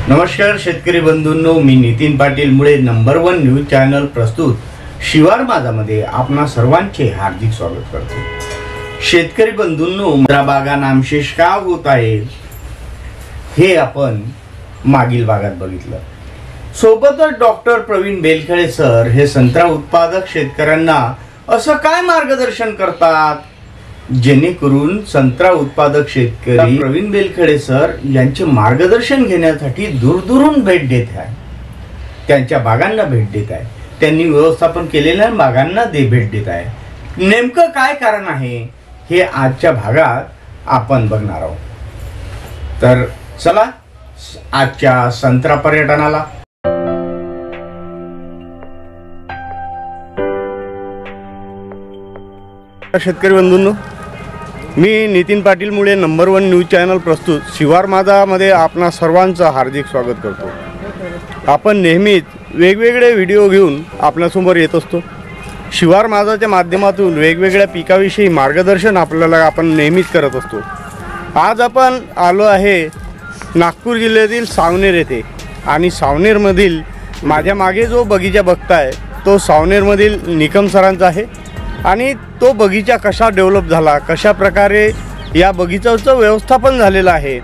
नमस्कार शेतकरी बंधूंनो, मी नितीन पाटील मुळे नंबर 1 न्यूज चॅनल प्रस्तुत शिवार माझामध्ये आपणा सर्वांचे हार्दिक स्वागत करतो। शेतकरी बंधूंनो, संत्रा बागा नामशेष का होत आहे हे आपण मागील भागात बघितलं। सोबतच डॉक्टर प्रवीण बेलखेडे सर हे संत्रा उत्पादक शेतकऱ्यांना असं काय मार्गदर्शन करतात जेणेकरून संत्रा उत्पादक शेतकरी प्रवीण बेलखेडे सर यांचे मार्गदर्शन घेण्यासाठी दूरदूरून भेट देत आहे, त्यांच्या बागांना भेट देत आहे, त्यांनी व्यवस्थापन केलेल्या बागांना भेट देत आहे। नेमकं काय कारण आहे हे आजच्या भागात आपण बघणार आहोत। तर चला आजच्या संत्रा पर्यटनाला। शेतकरी बंधूंनो, मी नितीन पाटील मुळे नंबर 1 न्यूज चॅनल प्रस्तुत शिवार माझामध्ये आपणा सर्वांचं हार्दिक स्वागत करतो। आपण नेहमीच वेगवेगळे व्हिडिओ घेऊन आपल्यासमोर येत असतो। शिवार माझाच्या माध्यमातून वेगवेगळ्या पिकाविषयी मार्गदर्शन आपण नेहमीच करत असतो। आज आपण आलो आहे नागपूर जिल्ह्यातील सावनेर येथे आणि सावनेरमधील माझ्या मागे जो बगीचा बघताय तो सावनेरमधील निकम सरांचा आहे आणि तो बगीचा कसा डेव्हलप झाला, कशा प्रकारे या बगीचाचं व्यवस्थापन झालेलं आहे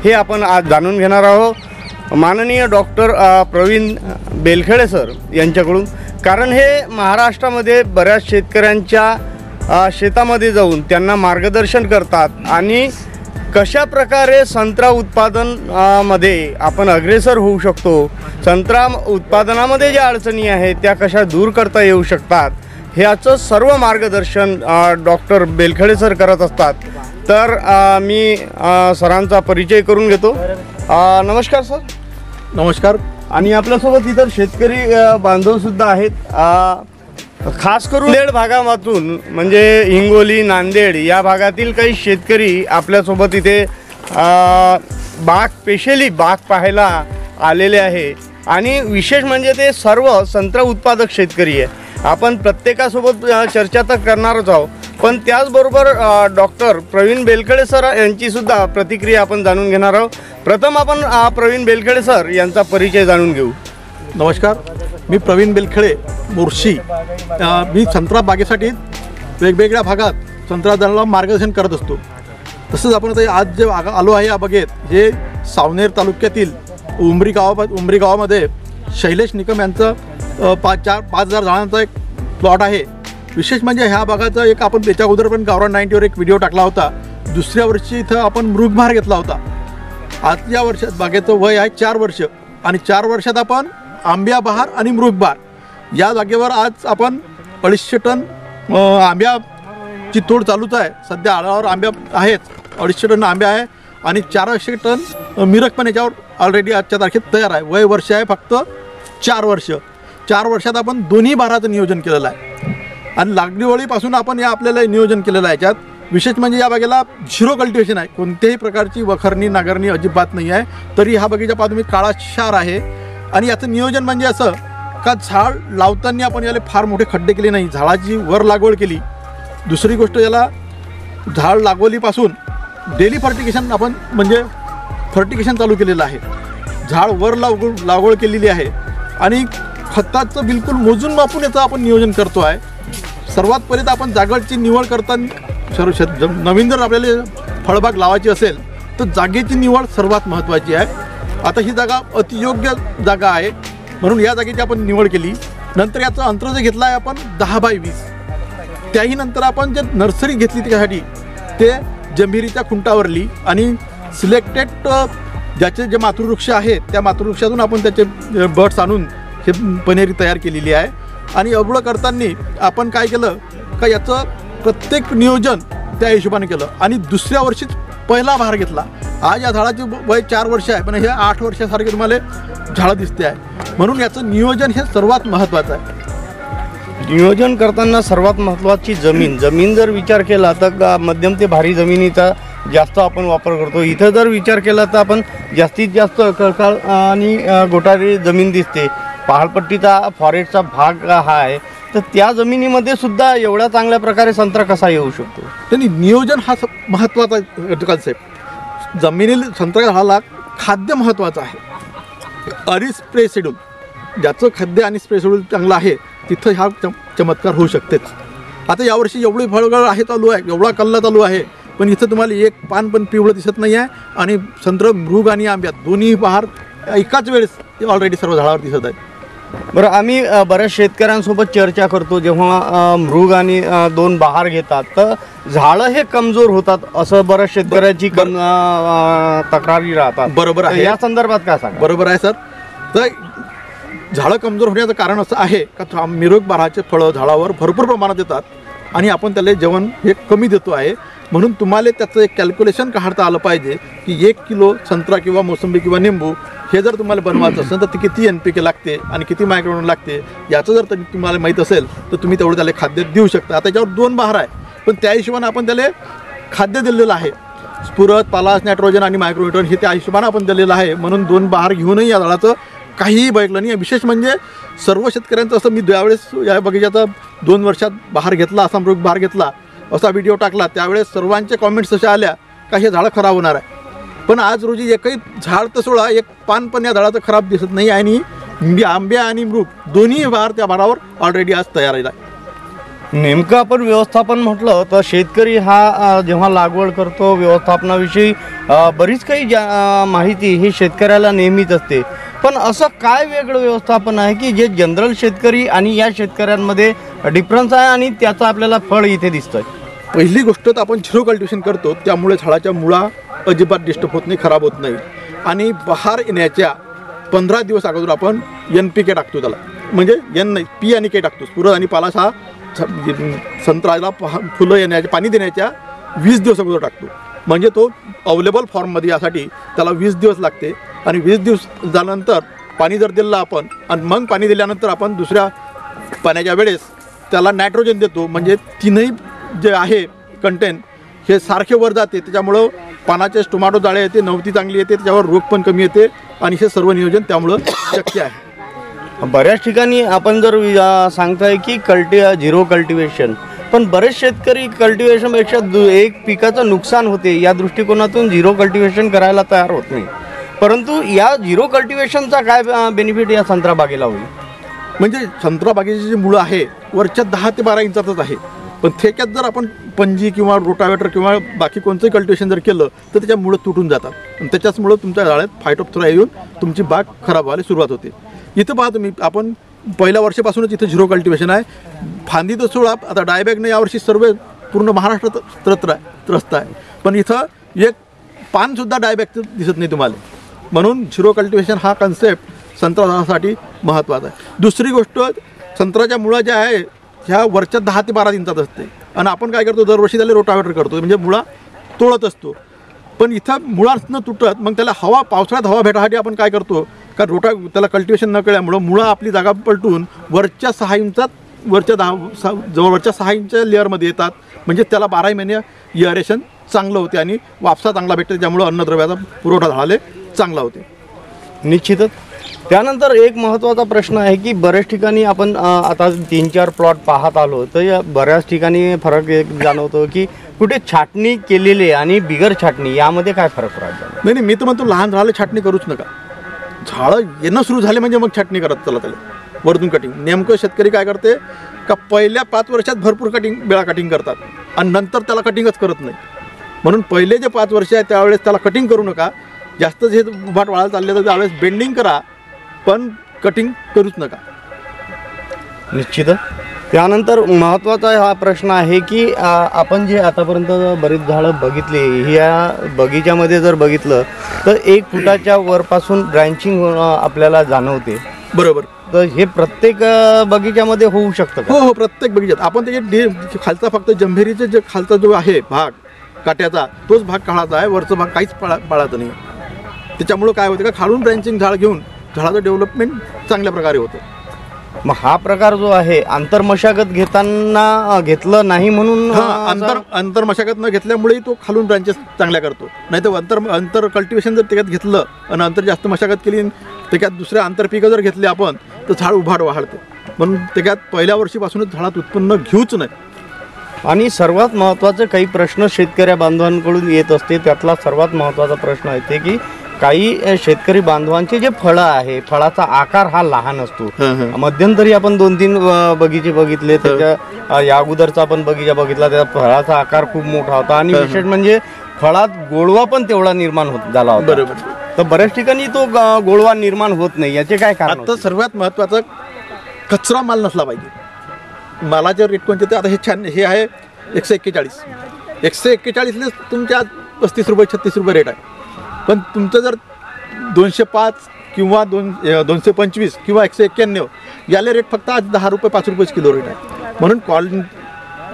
हे आपण आज जाणून घेणार आहोत माननीय डॉक्टर प्रवीण बेलखेडे सर यांच्याकडून। कारण हे महाराष्ट्रामध्ये बऱ्याच शेतकऱ्यांच्या शेतामध्ये जाऊन त्यांना मार्गदर्शन करतात आणि कशा प्रकारे संत्रा उत्पादन मध्ये आपण अग्रेसर होऊ शकतो, संत्रा उत्पादनामध्ये ज्या अडचणी आहेत त्या कशा दूर करता येऊ शकतात ह्याचं सर्व मार्गदर्शन डॉक्टर बेलखेडे सर करत असतात। तर मी सरांचा परिचय करून घेतो। नमस्कार सर। नमस्कार। आणि आपल्यासोबत इतर शेतकरी बांधवसुद्धा आहेत, खास करून नांदेड भागामधून म्हणजे हिंगोली नांदेड या भागातील काही शेतकरी आपल्यासोबत इथे स्पेशली बाग पाहायला आलेले आहे आणि विशेष म्हणजे ते सर्व संत्रा उत्पादक शेतकरी आहे। आपण प्रत्येकासोबत चर्चा तर करणारच आहोत, पण त्याचबरोबर डॉक्टर प्रवीण बेलखेडे सर यांची सुद्धा प्रतिक्रिया आपण जाणून घेणार आहोत। प्रथम आपण प्रवीण बेलखेडे सर यांचा परिचय जाणून घेऊ। नमस्कार, मी प्रवीण बेलखेडे मोर्शी। मी संत्रा बागेसाठी वेगवेगळ्या भागात संत्रा मार्गदर्शन करत असतो। तसंच आपण आज जे आलो आहे या बागेत हे सावनेर तालुक्यातील उमरी गावामध्ये शैलेश निकम यांचं 5,000 झाडांचा एक प्लॉट आहे। विशेष म्हणजे ह्या भागाचा एक आपण त्याच्या अगोदर पण गावरान 90वर एक व्हिडिओ टाकला होता। दुसऱ्या वर्षी इथं आपण मृगबहार घेतला होता। आज या वर्षात बागेचं वय आहे 4 वर्ष आणि 4 वर्षात आपण आंब्या बहार आणि मृगबहार या जागेवर आज आपण 250 टन आंब्याची तोड चालूच आहे। सध्या आळावर आंब्या आहेत, 250 टन आंब्या आहे आणि 400 टन मिरग पण याच्यावर ऑलरेडी आजच्या तारखेत तयार आहे। वय वर्ष आहे फक्त 4 वर्ष। 4 वर्षात आपण दोन्ही बहाराचं नियोजन केलेलं आहे आणि लागणीवळीपासून आपण या आपल्याला नियोजन केलेलं आहे। याच्यात विशेष म्हणजे या बागेला 0 कल्टिवेशन आहे, कोणत्याही प्रकारची वखरणी नांगरणी अजिबात नाही आहे। तरी हा बगीचा पाहा तुम्ही काळा क्षार आहे आणि याचं नियोजन म्हणजे असं का झाड लावताना आपण याला फार मोठे खड्डे केले नाही, झाडाची वर लागवड केली। दुसरी गोष्ट याला झाड लागवलीपासून डेली फर्टिगेशन आपण म्हणजे फर्टिगेशन चालू केलेलं आहे। झाड वर लागवड केलेली आहे आणि खताचं बिलकुल मोजून मापून याचं आपण नियोजन करतो आहे। सर्वात पहिले आपण जागेची निवड करताना नवीन जर आपल्याला फळबाग लावायची असेल तर जागेची निवड सर्वात महत्त्वाची आहे। आता ही जागा अतियोग्य जागा आहे म्हणून या जागेची आपण निवड केली। नंतर याचं अंतर जे घेतलं आहे आपण 10 बाय 20, त्याही नंतर आपण जे नर्सरी घेतली त्यासाठी ते जंभीरीच्या खुंटावरली आणि सिलेक्टेड ज्याचे जे मातृवृक्ष आहेत त्या मातृवृक्षातून आपण त्याचे बर्ड्स आणून हे पनेरी तयार केलेली आहे। आणि एवढं करताना आपण काय केलं का याचं प्रत्येक नियोजन त्या हिशोबाने केलं आणि दुसऱ्या वर्षीच पहिला बहार घेतला। आज या झाडाची वय 4 वर्ष आहे पण हे 8 वर्षासारखे तुम्हाला झाडं दिसते आहे, म्हणून याचं नियोजन हे सर्वात महत्त्वाचं आहे। नियोजन करताना सर्वात महत्त्वाची जमीन जर विचार केला तर मध्यम ते भारी जमिनीचा जास्त आपण वापर करतो। इथं जर विचार केला तर आपण जास्तीत जास्त खडकाळ आणि गोटारी जमीन दिसते। पहाडपट्टीचा फॉरेस्टचा भाग हा आहे, तर त्या जमिनीमध्ये सुद्धा एवढ्या चांगल्या प्रकारे संत्रा कसा येऊ शकतो? त्यांनी नियोजन हा महत्त्वाचा कन्सेप्ट। जमिनीला संत्रा झाडाला खाद्य महत्त्वाचं आहे आणि स्प्रे शेड्यूल, ज्याचं खाद्य आणि स्प्रे शेड्यूल चांगलं आहे तिथं हा चमत्कार होऊ शकतेच. आता यावर्षी एवढी फळगळ आहे चालू आहे, एवढा कल्ला चालू आहे, पण इथं तुम्हाला एक पान पण पिवळं दिसत नाही आहे. आणि संत्र, मृग आणि आंब्यात दोन्ही बहार एकाच वेळेस ऑलरेडी सर्व झाडावर दिसत आहेत. बरं, आम्ही बऱ्याच शेतकऱ्यांसोबत चर्चा करतो, जेव्हा मृग आणि दोन बहार घेतात तर झाडं हे कमजोर होतात असं बऱ्याच शेतकऱ्याची तक्रारी राहतात. बरोबर आहे. या संदर्भात काय सांगा? बरोबर आहे सर. तर झाडं कमजोर होण्याचं कारण असं आहे का मृग बहाराचे फळं झाडावर भरपूर प्रमाणात येतात आणि आपण त्याला जेवण हे कमी देतो आहे. म्हणून तुम्हाला त्याचं एक कॅल्क्युलेशन काढता आलं पाहिजे की 1 किलो संत्रा किंवा मोसंबी किंवा निंबू हे जर तुम्हाला बनवायचं असेल तर ते किती NPK लागते आणि किती मायक्रोन्यूट्रन लागते याचं जर तुम्हाला माहीत असेल तर तुम्ही तेवढं त्याला खाद्य देऊ शकता. आता त्याच्यावर 2 बहार आहे, पण त्या हिशोबाने आपण त्याला खाद्य दिलेलं आहे. स्फुरद, पालाश, नायट्रोजन आणि मायक्रोन्यूट्रन हे त्या हिशोबाने आपण दिलेलं आहे. म्हणून 2 बहार घेऊनही या झाडाचं काहीही बघितलं नाही. विशेष म्हणजे सर्व शेतकऱ्यांचं असं, मी ज्यावेळेस या बगीचाचा 2 वर्षात बहार घेतला, असा मृग बहार घेतला असा व्हिडिओ टाकला, त्यावेळेस सर्वांचे कॉमेंट्स अशा आल्या का हे झाडं खराब होणार आहे. पण आज रोजी एकही झाड तर सोडा, एक पान पण या झाडाचं खराब दिसत नाही. आणि आंब्या आणि मृग दोन्ही बहार त्या बहारावर ऑलरेडी आज तयार आहे. नेमकं आपण व्यवस्थापन म्हटलं तर शेतकरी हा जेव्हा लागवड करतो व्यवस्थापनाविषयी बरीच काही माहिती ही शेतकऱ्याला नेहमीच असते. पण असं काय वेगळं व्यवस्थापन आहे की जे जनरल शेतकरी आणि या शेतकऱ्यांमध्ये डिफरन्स आहे आणि त्याचं आपल्याला फळ इथे दिसतंय? पहिली गोष्ट तर आपण झिरो कल्टिवेशन करतो, त्यामुळे झाडाच्या मुळा अजिबात डिस्टर्ब होत नाही, खराब होत नाही. आणि बहार येण्याच्या 15 दिवस अगोदर आपण NPK टाकतो त्याला, म्हणजे N नाही P आणि K टाकतो. स्फुरद आणि पालाश हा संत्र्याला फुलं येण्याच्या, पाणी देण्याच्या 20 दिवस अगोदर टाकतो. म्हणजे तो अवेलेबल फॉर्ममध्ये यासाठी त्याला 20 दिवस लागते. आणि 20 दिवस झाल्यानंतर पाणी जर दिलं आपण आणि मग पाणी दिल्यानंतर आपण दुसऱ्या पाण्याच्या वेळेस त्याला नायट्रोजन देतो, म्हणजे तीनही जे आहे कंटेंट हे सारखे वर जाते. त्याच्यामुळं पानाचे टोमॅटो जाळे येते, नवती चांगली येते, त्याच्यावर रोग पण कमी येते आणि हे सर्व नियोजन त्यामुळं शक्य आहे. बऱ्याच ठिकाणी आपण जर सांगताय की झिरो कल्टिवेशन, पण बरेच शेतकरी कल्टिवेशनपेक्षा एक पिकाचं नुकसान होते या दृष्टिकोनातून झिरो कल्टिवेशन करायला तयार होत नाही. परंतु या झिरो कल्टिवेशनचा काय बेनिफिट या संत्रा बागेला होईल? म्हणजे संत्रा बागेची जी मुळं आहे वरच्या 10 ते 12 इंचातच आहे, पण थेक्यात जर आपण पंजी किंवा रोटावेटर किंवा बाकी कोणतंही कल्टिवेशन जर केलं तर त्याच्या मुळं तुटून जातात आणि त्याच्याचमुळं तुमच्या झाडात फायटोप्थोरा येऊन तुमची बाग खराब व्हायला सुरुवात होते. इथं पहा तुम्ही, आपण पहिल्या वर्षापासूनच इथं झिरो कल्टिवेशन आहे. फांदी तर सोडा, आता डायबॅगनं यावर्षी सर्व पूर्ण महाराष्ट्रात त्रस्त आहे, पण इथं एक पानसुद्धा डायबॅगचं दिसत नाही तुम्हाला. म्हणून झिरो कल्टिवेशन हा कन्सेप्ट संत्रा झाडासाठी महत्त्वाचा आहे. दुसरी गोष्ट, संत्र्याच्या मुळा ज्या आहे ह्या वरच्या 10 ते 12 इंचात असते आणि आपण काय करतो, दरवर्षी त्याला रोटावेटर करतो, म्हणजे मुळा तोडत असतो. पण इथं मुळाच न तुटत मग त्याला हवा, पावसाळ्यात हवा भेटासाठी आपण काय करतो का त्याला कल्टिवेशन न केल्यामुळं मुळं आपली जागा पलटून वरच्या 6 इंचात, वरच्या 6 इंच लेअरमध्ये येतात. म्हणजे त्याला 12 महिने इअरेशन चांगलं होते आणि वापसा चांगला भेटते, त्यामुळं अन्नद्रव्याचा पुरवठा झाले चांगला होते. निश्चितच. त्यानंतर एक महत्त्वाचा प्रश्न आहे की बऱ्याच ठिकाणी आपण आता 3-4 प्लॉट पाहत आलो तर या बऱ्याच ठिकाणी फरक एक जाणवतो की कुठे छाटणी केलेली आणि बिगर छाटणी यामध्ये काय फरक राहतो? नाही, मी तर म्हणतो लहान झाडं छाटणी करूच नका. झाडं येणं सुरू झाले म्हणजे मग छाटणी करत चला त्याला वरतून कटिंग. नेमकं शेतकरी काय करते का पहिल्या 5 वर्षात भरपूर बेळा कटिंग करतात आणि नंतर त्याला कटिंगच करत नाही. म्हणून पहिले जे 5 वर्ष आहे त्यावेळेस त्याला कटिंग करू नका. जास्त जे उभाट वाळायला चालले तर त्यावेळेस बेंडिंग करा, पण कटिंग करूच नका. निश्चितच. त्यानंतर महत्त्वाचा हा प्रश्न आहे की आपण जे आतापर्यंत बरीच झाडं बघितली, या बगीच्यामध्ये जर बघितलं तर 1 फुटाच्या वरपासून ब्रँचिंग आपल्याला जाणवते. बरोबर. तर हे प्रत्येक बगीच्यामध्ये होऊ शकतं का? हो, प्रत्येक बगीच्यात. आपण त्याचे खालचा फक्त जंभेरीचे जे खालचा जो आहे भाग काट्याचा, तोच भाग काढायचा आहे, वरचा भाग काहीच पाळायचा नाही. त्याच्यामुळं काय होतं का खालून ब्रँचिंग झाड घेऊन झाडाचं डेव्हलपमेंट चांगल्या प्रकारे होतं. मग हा प्रकार जो आहे आंतरमशागत घेताना घेतलं नाही म्हणून अंतर मशागत न घेतल्यामुळेही तो खालून ब्रांचेस चांगल्या करतो. नाही तर अंतर कल्टिवेशन जर त्याच्यात घेतलं आणि अंतर जास्त मशागत केली, त्याच्यात दुसऱ्या आंतरपिकं जर घेतले आपण तर झाड उभाट वाढते. म्हणून त्याच्यात पहिल्या वर्षीपासूनच झाडात उत्पन्न घेऊच नाही. आणि सर्वात महत्त्वाचे काही प्रश्न शेतकऱ्या बांधवांकडून येत असते, त्यातला सर्वात महत्त्वाचा प्रश्न आहे ते की काही शेतकरी बांधवांचे जे फळं आहे, फळाचा आकार हा लहान असतो. मध्यंतरी आपण 2-3 बगीचे बघितले, त्याच्या या अगोदरचा आपण बगीचा बघितला, त्याचा फळाचा आकार खूप मोठा होता आणि विशेष म्हणजे फळात गोडवा पण तेवढा निर्माण झाला होता. बरोबर. तर बऱ्याच ठिकाणी तो गोडवा निर्माण होत नाही, याचे काय कारण? आता सर्वात महत्त्वाचं कचरा माल नसला पाहिजे. मालाचे रेट कोणते? ते आता हे छान, हे आहे 141. 141 तुमच्या 35 रुपये 36 रुपये रेट आहे. पण तुमचं जर 205 किंवा 225 किंवा 191 याले रेट फक्त आज 10 रुपये 5 रुपये किलो रेट आहे. म्हणून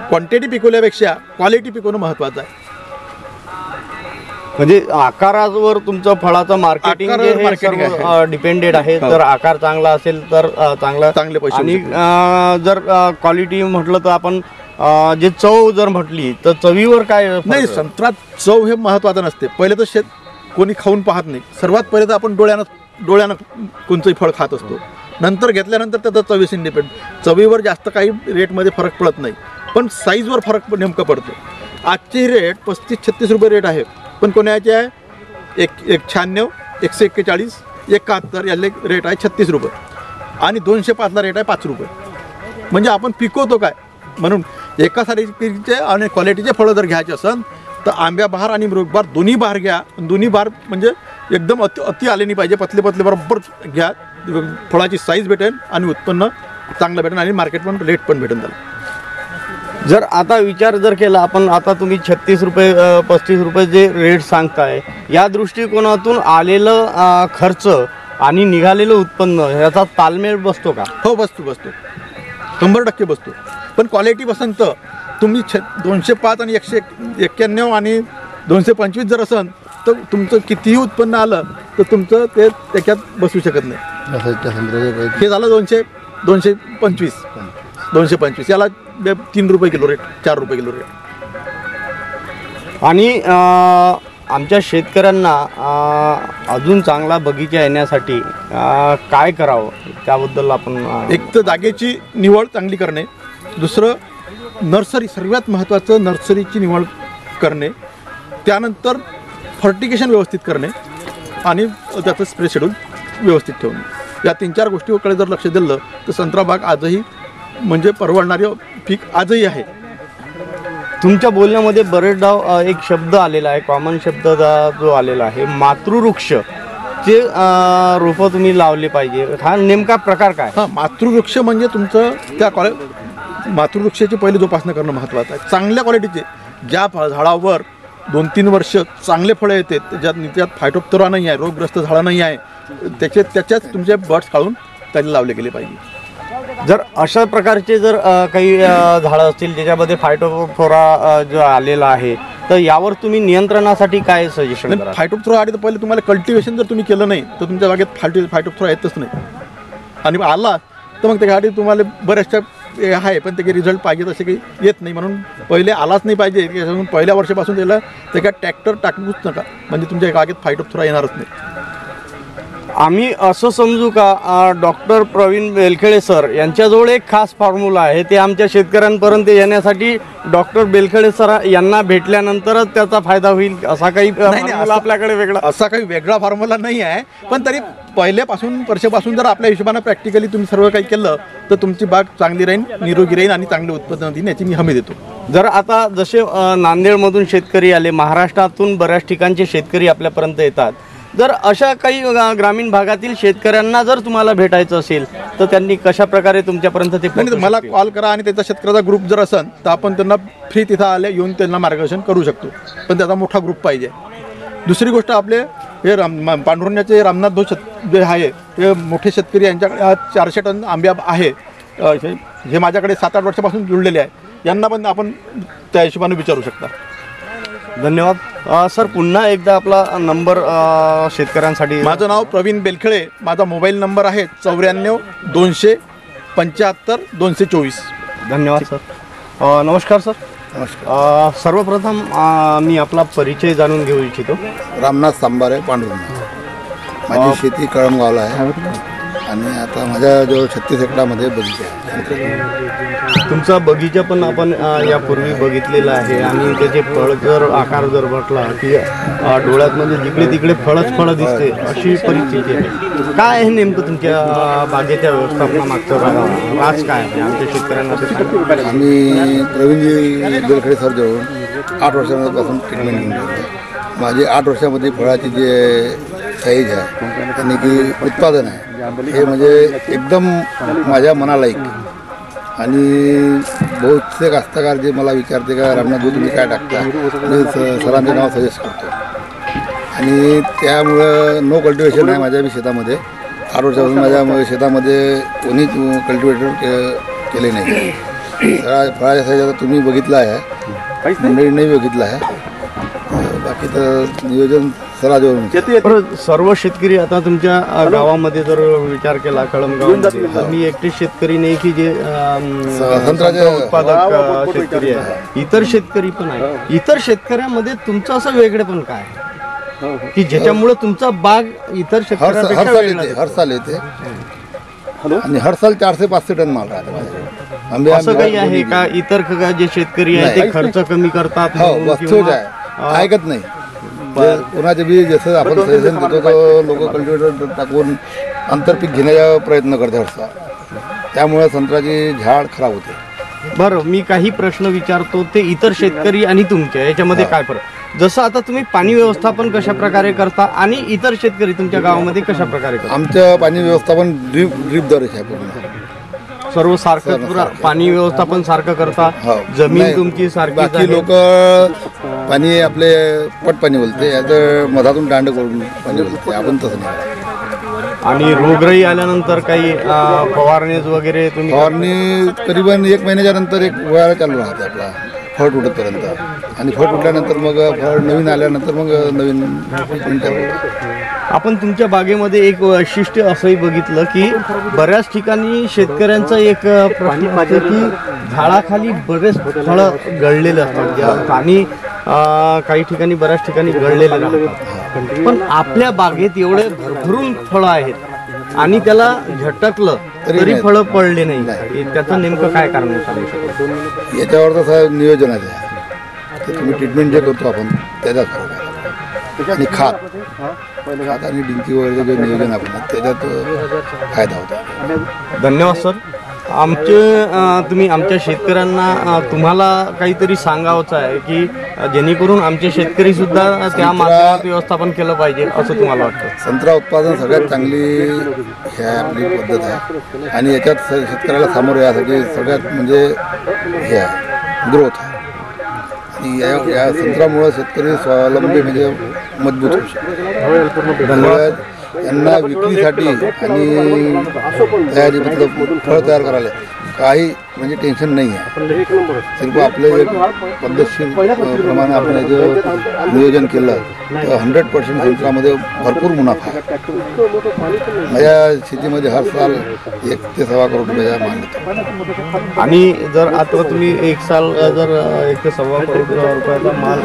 क्वांटिटी पिकवल्यापेक्षा क्वालिटी पिकवणं महत्त्वाचं आहे. म्हणजे आकारावर तुमचं फळाचं मार्केटिंग डिपेंडेड आहे. तर आकार चांगला असेल तर चांगले पैसे. आणि जर क्वालिटी म्हटलं तर आपण जे चव जर म्हटली तर चवीवर काय नाही, संत्रा चव हे महत्त्वाचं नसते. पहिले तर कोणी खाऊन पाहत नाही. सर्वात पहिले तर आपण डोळ्यानं कोणतंही फळ खात असतो. नंतर घेतल्यानंतर त्याचा चवीस डिपेंड. चवीवर जास्त काही रेटमध्ये फरक पडत नाही, पण साईजवर फरक नेमकं पडतो. आजची रेट 35-36 रुपये रेट आहे, पण कोणाचे आहे 196, 141, 71 याले रेट आहे 36 रुपये आणि 205ला रेट आहे 5 रुपये. म्हणजे आपण पिकवतो काय? म्हणून एका साईजचे आणि क्वालिटीचे फळं जर घ्यायचे असेल तर आंब्या बहार आणि मृगबहार दोन्ही बहार घ्या. दोन्ही बहार म्हणजे एकदम अति आले नाही पाहिजे, पतले बरोबर घ्या. फळाची साईज भेटेल आणि उत्पन्न चांगलं भेटेल आणि मार्केट पण रेट पण भेटेल त्याला. जर आता विचार जर केला आपण, आता तुम्ही 36 रुपये 35 रुपये जे रेट सांगताय, या दृष्टिकोनातून आलेलं खर्च आणि निघालेलं उत्पन्न याचा ताळमेळ बसतो का? हो, बसतो 100% बसतो. पण क्वालिटी पसंत तुम्ही 205 आणि 191 आणि 225 जर असेल तर तुमचं कितीही उत्पन्न आलं तर तुमचं ते त्याच्यात बसू शकत नाही. हे झालं 225 याला 3 रुपये किलो रेट, 4 रुपये किलो रेट. आणि आमच्या शेतकऱ्यांना अजून चांगला बगीचा येण्यासाठी काय करावं त्याबद्दल आपण एक तर जागेची निवड चांगली करणे, दुसरं नर्सरी, सर्वात महत्त्वाचं नर्सरीची निवड करणे, त्यानंतर फर्टिगेशन व्यवस्थित करणे आणि त्याचं स्प्रे शेड्यूल व्यवस्थित ठेवणे. या 3-4 गोष्टीकडे जर लक्ष दिलं तर संत्रा बाग आजही म्हणजे परवडणारे पीक आजही आहे. तुमच्या बोलण्यामध्ये बरेचदा एक शब्द आलेला आहे, कॉमन शब्द जो आलेला आहे, मातृवृक्ष. जे रोपं तुम्ही लावले पाहिजे, हा नेमका प्रकार काय? हां, मातृवृक्ष म्हणजे तुमचं त्या मातृवृक्षाची पहिले जोपासना करणं महत्त्वाचं आहे. चांगल्या क्वालिटीचे ज्या झाडावर 2-3 वर्ष चांगले फळं येते, त्याच्यात फायटोप्थोरा नाही आहे, रोगग्रस्त झाडं नाही आहे, त्याच्याच तुमचे बर्ड्स काढून त्याला लावले गेले पाहिजे. जर अशा प्रकारचे जर काही झाडं असतील ज्याच्यामध्ये फायटोप्थोरा जो आलेला आहे, तर यावर तुम्ही नियंत्रणासाठी काय सजेशन कराल? फायटोप्थोरा आधी तर पहिले तुम्हाला कल्टिवेशन जर तुम्ही केलं नाही तर तुमच्या बागेत फायटोप्थोरा येतच नाही. आणि आला तर मग त्यासाठी तुम्हाला बऱ्याचशा आहे, पण त्याचे रिझल्ट पाहिजे तसे काही येत नाही. म्हणून पहिले आलाच नाही पाहिजे. पहिल्या वर्षापासून त्याला त्याच्यात ट्रॅक्टर टाकूच नका, म्हणजे तुमच्या बागेत फायटोप्थोरा येणारच नाही. आम्ही असं समजू का डॉक्टर प्रवीण बेलखेडे सर यांच्याजवळ एक खास फॉर्म्युला आहे, ते आमच्या शेतकऱ्यांपर्यंत येण्यासाठी डॉक्टर बेलखेडे सर यांना भेटल्यानंतरच त्याचा फायदा होईल, असा काही फॉर्म्युला आपल्याकडे वेगळा? असा काही वेगळा फॉर्म्युला नाही आहे, पण तरी पहिल्यापासून वर्षापासून जर आपल्या हिशोबानं प्रॅक्टिकली तुम्ही सर्व काही केलं तर तुमची बाग चांगली राहील, निरोगी राहील आणि चांगले उत्पन्न देईल याची मी हमी देतो. जर आता जसे नांदेडमधून शेतकरी आले, महाराष्ट्रातून बऱ्याच ठिकाणचे शेतकरी आपल्यापर्यंत येतात, जर अशा काही ग्रामीण भागातील शेतकऱ्यांना जर तुम्हाला भेटायचं असेल तर त्यांनी कशा प्रकारे तुमच्यापर्यंत ते मला कॉल करा आणि त्याचा शेतकऱ्याचा ग्रुप जर असेल तर आपण त्यांना फ्री तिथं आले येऊन त्यांना मार्गदर्शन करू शकतो, पण त्याचा मोठा ग्रुप पाहिजे. दुसरी गोष्ट, आपले हे पांडुरंगाचे रामनाथ भाऊ जे आहे ते मोठे शेतकरी, यांच्याकडे 400 टन आंब्या आहे. हे माझ्याकडे 7-8 वर्षापासून जुळलेले आहे. यांना पण आपण त्या हिशोबाने विचारू शकता. धन्यवाद सर. पुन्हा एकदा आपला नंबर शेतकऱ्यांसाठी. माझं नाव प्रवीण बेलखेडे, माझा मोबाईल नंबर आहे 94 275 224. धन्यवाद सर. नमस्कार सर. नमस्कार. सर्वप्रथम मी आपला परिचय जाणून घेऊ इच्छितो. रामनाथ सांबारे, पांडुरंग. माझी शेती कळमगावला आहे आणि आता माझ्या जो 36 एकरामध्ये बगीचा आहे. तुमचा बगीचा पण आपण यापूर्वी बघितलेला आहे आणि त्याचे फळ जर आकार जर म्हटला की डोळ्यात म्हणजे जिकडे तिकडे फळच दिसते अशी परिस्थिती आहे. काय आहे नेमकं तुमच्या बागेच्या व्यवस्थापनामागचं राज काय आहे आमच्या शेतकऱ्यांना ते सांगा. आम्ही प्रवीणजी बेलखेडे सर जवळून 8 वर्षांपासून ट्रीटमेंट घेऊन राहिलो आहे. माझे 8 वर्षामध्ये फळाची जे साईज आहे आणि की उत्पादन आहे हे म्हणजे एकदम माझ्या मनालायक. आणि बहुतसे कास्तकार जे मला विचारते का रामनाथ भाऊ तुम्ही काय टाकता, मी सरांचं नाव सजेस्ट करतो. आणि त्यामुळं नो कल्टिवेशन आहे माझ्या शेतामध्ये. 8 वर्षापासून माझ्या शेतामध्ये कोणीच कल्टिवेटर केले नाही. फळाच्या साईज आता तुम्ही बघितला आहे, मंडळींनाही बघितलं आहे. बाकी तर नियोजन सराजवरून सर्व शेतकरी आता तुमच्या गावामध्ये जर विचार केला कळमगावमध्ये तर मी एकटे शेतकरी नाही की जे संत्र्याचे उत्पादक शेतकरी आहे, इतर शेतकरी पण आहे. इतर शेतकऱ्यामध्ये तुमचं असं वेगळे पण काय आहे की ज्याच्यामुळे तुमचा बाग इतर शेतकऱ्यांपेक्षा हर साल येते आणि हर साल 400-500 टन माल राहते. असं काही आहे का इतर जे शेतकरी आहे ते खर्च कमी करतात हो वस्तूच आहे, ऐकत नाही. कोणाचे बी जसं आपण सजेशन देतो तर लोक कल्टिवेटर टाकून आंतरपीक घेण्याचा प्रयत्न करतात हरसा. त्यामुळे संत्र्याची झाड खराब होते. बरं, मी काही प्रश्न विचारतो ते इतर शेतकरी आणि तुमच्या याच्यामध्ये काय फरक. जसं आता तुम्ही पाणी व्यवस्थापन कशा प्रकारे करता आणि इतर शेतकरी तुमच्या गावामध्ये कशा प्रकारे करतात. आमचं पाणी व्यवस्थापन ड्रीपद्वारेच आहे पूर्ण. सर्व सारखं पाणी व्यवस्थापन सारखं करता, जमीन तुमची सारखी. बाकी लोक पाणी आपले पट पाणी बोलते, याचं मधातून दांड करून पाणी बोलते, आपण तसं नाही. आणि रोगराई आल्यानंतर काही फवारणी वगैरे तुम्ही. फवारणी करीबन 1 महिन्याच्या नंतर एक वेळा चालू राहते आपला फळ तुटतपर्यंत. आणि फळ तुटल्यानंतर मग फळ नवीन आल्यानंतर मग नवीन ट्रीटमेंट चालू होते. आपण तुमच्या बागेमध्ये एक वैशिष्ट्य असंही बघितलं की बऱ्याच ठिकाणी शेतकऱ्यांचा एक प्रश्न असतो की झाडाखाली बरेच फळं गळलेले असतात आणि काही ठिकाणी बऱ्याच ठिकाणी गळलेले राहतात. पण आपल्या बागेत एवढे भरभरून फळं आहेत आणि त्याला झटकलं तरी फळं पडले नाही. त्याचं नेमकं काय कारण सांगू शकतो. याच्यावर तसं नियोजनाचं आहे. तुम्ही ट्रीटमेंट जे करतो आपण त्याचा फरक आहे. आणि खात आणि डिंकी वगैरे जे नियोजन आपण त्याच्यात फायदा होता. धन्यवाद सर. तुम्ही आमच्या शेतकऱ्यांना तुम्हाला काहीतरी सांगावचं आहे की जेणेकरून आमचे शेतकरी सुद्धा त्या मार्गात व्यवस्थापन केलं पाहिजे असं तुम्हाला वाटतं. संत्रा उत्पादन सगळ्यात चांगली ही आपली पद्धत आहे आणि याच्यात शेतकऱ्याला सामोरे यासाठी सगळ्यात म्हणजे हे आहे ग्रोथ आहे. आणि या संत्र्यामुळं शेतकरी स्वावलंबी म्हणजे मजबूत होऊ शकतो. धन्यवाद. यांना विक्रीसाठी आणि तयारी मतलब फळ तयार करायला काही म्हणजे टेन्शन नाही आहे. सिर्फ आपले एक पद्धतशीर प्रमाणे आपण याचं नियोजन केलं तर 100% संत्र्यामध्ये भरपूर मुनाफा आहे. माझ्या शेतीमध्ये हर साल 1 ते 1.25 करोड रुपयाचा माल येतो. आणि जर आता तुम्ही 1 साल जर 1 ते 1.25 करोड रुपयाचा माल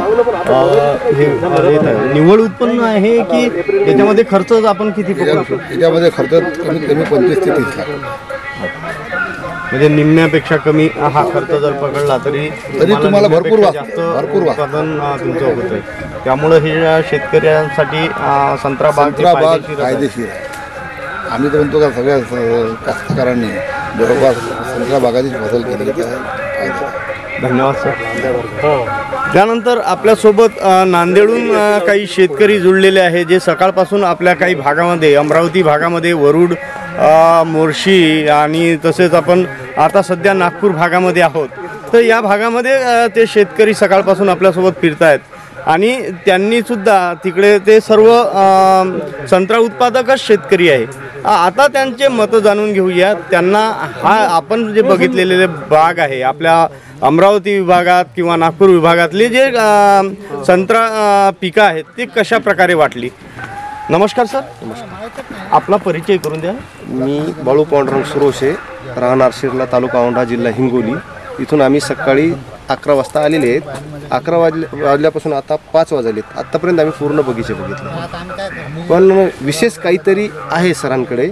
हे येत आहे, निव्वळ उत्पन्न आहे की त्याच्यामध्ये खर्च आपण किती पकडू शकतो. त्याच्यामध्ये खर्च कमीत कमी 25 ते 30 लाख म्हणजे निम्म्यापेक्षा कमी हा खर्च जर पकडला तरी तुम्हाला भरपूर जास्त उत्पादन तुमचं होतं. त्यामुळं हे शेतकऱ्यांसाठी संत्रा बाग फायदेशीर आहे. आम्ही तर म्हणतो का सगळ्या कास्तकारांनी जवळपास संत्रा बागाची फसल केली तर फायदा. धन्यवाद सर. त्यानंतर आपल्यासोबत नांदेडहून काही शेतकरी जुळलेले आहे जे सकाळपासून आपल्या काही भागामध्ये अमरावती भागामध्ये वरुड मोर्शी आणि तसेच आपण आता सध्या नागपूर भागामध्ये आहोत. तर या भागामध्ये ते शेतकरी सकाळपासून आपल्यासोबत फिरत आहेत आणि त्यांनीसुद्धा तिकडे ते सर्व संत्रा उत्पादकच शेतकरी आहे. आता त्यांचे मतं जाणून घेऊया. त्यांना हा आपण जे बघितलेले बाग आहे आपल्या अमरावती विभागात किंवा नागपूर विभागातले जे संत्रा पिकं आहेत ते कशा प्रकारे वाटली. नमस्कार सर. आपला परिचय करून द्या. मी बाळू पांडुरंग सुरोशे, राहणार शिरला, तालुका औंढा, जिल्हा हिंगोली. इथून आम्ही सकाळी 11 वाजता आलेले आहेत. 11 वाजल्यापासून आता 5 वाजलेत. आत्तापर्यंत आम्ही पूर्ण बगीचे बघितले, पण विशेष काहीतरी आहे सरांकडे.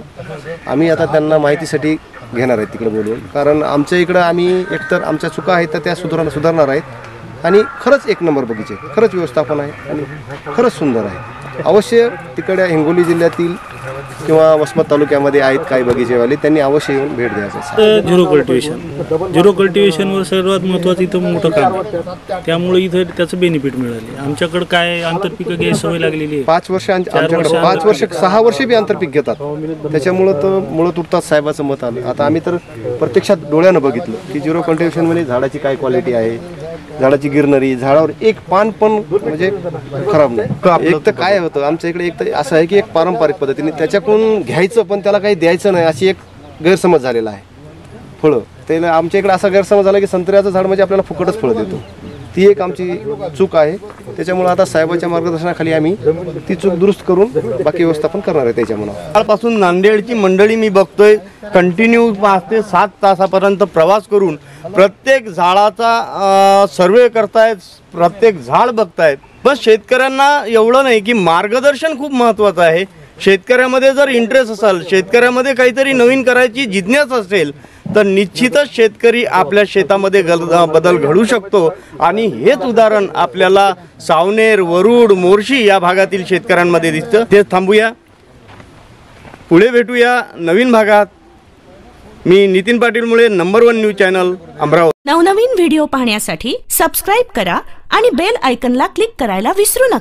आम्ही आता त्यांना माहितीसाठी घेणार आहेत तिकडे बोलवून, कारण आमच्या इकडं आम्ही एकतर आमच्या चुका आहेत तर त्या सुधारणार आहेत आणि खरंच एक नंबर बगीचे, खरंच व्यवस्थापन आहे आणि खरंच सुंदर आहे. अवश्य तिकडे हिंगोली जिल्ह्यातील किंवा वसमत तालुक्यामध्ये आहेत काही बगीचेवाले, त्यांनी अवश्य येऊन भेट द्यायचं. झिरो कल्टिवेशनवर सर्वात महत्त्वाचं इथं मोठं काम आहे, त्यामुळे इथं त्याचं बेनिफिट मिळाले. आमच्याकडं काय आंतरपिकं घ्यायची सवय लागलेली आहे. 5 वर्ष आमच्याकडे 5 वर्ष 6 वर्ष बी आंतरपीक घेतात, त्याच्यामुळं तर मुळं तुटतात साहेबाचं मत आलं. आता आम्ही तर प्रत्यक्षात डोळ्यानं बघितलं की झिरो कल्टिवेशनमध्ये झाडाची काय क्वालिटी आहे, झाडाची गिरनरी, झाडावर एक पान पण म्हणजे खराब नाही. एक तर काय होतं आमच्या इकडे, एक तर असं आहे की एक पारंपरिक पद्धतीने त्याच्याकडून घ्यायचं पण त्याला काही द्यायचं नाही अशी एक गैरसमज झालेला आहे. फळं त्याला आमच्या इकडे असा गैरसमज झाला की संत्र्याचं झाड म्हणजे आपल्याला फुकटच फळं देतो. ती एक आमची चूक आहे. त्याच्यामुळे आता साहेबाच्या मार्गदर्शनाखाली आम्ही ती चूक दुरुस्त करून बाकी व्यवस्थापन करणार आहे. त्याच्यामुळे कालपासून नांदेडची मंडळी मी बघतोय कंटिन्यू 5 ते 7 तासापर्यंत प्रवास करून प्रत्येक झाडाचा सर्वे करतायत, प्रत्येक झाड बघतायत. बस शेतकऱ्यांना एवढं नाही की मार्गदर्शन खूप महत्त्वाचं आहे. शेतकऱ्यामध्ये जर इंटरेस्ट असेल, शेतकऱ्यामध्ये काहीतरी नवीन करायची जिज्ञासा असेल तर निश्चितच शेतकरी आपल्या शेतामध्ये बदल घडू शकतो. आणि हेच उदाहरण आपल्याला सावनेर, वरुड, मोर्शी या भागातील शेतकऱ्यांमध्ये दिसतं. ते थांबूया, पुढे भेटूया नवीन भागात. मी नितीन पाटील मुळे, नंबर 1 न्यूज चॅनल, अमरावती. नवनवीन व्हिडिओ पाहण्यासाठी सबस्क्राईब करा आणि बेल आयकॉनला क्लिक करायला विसरू नका.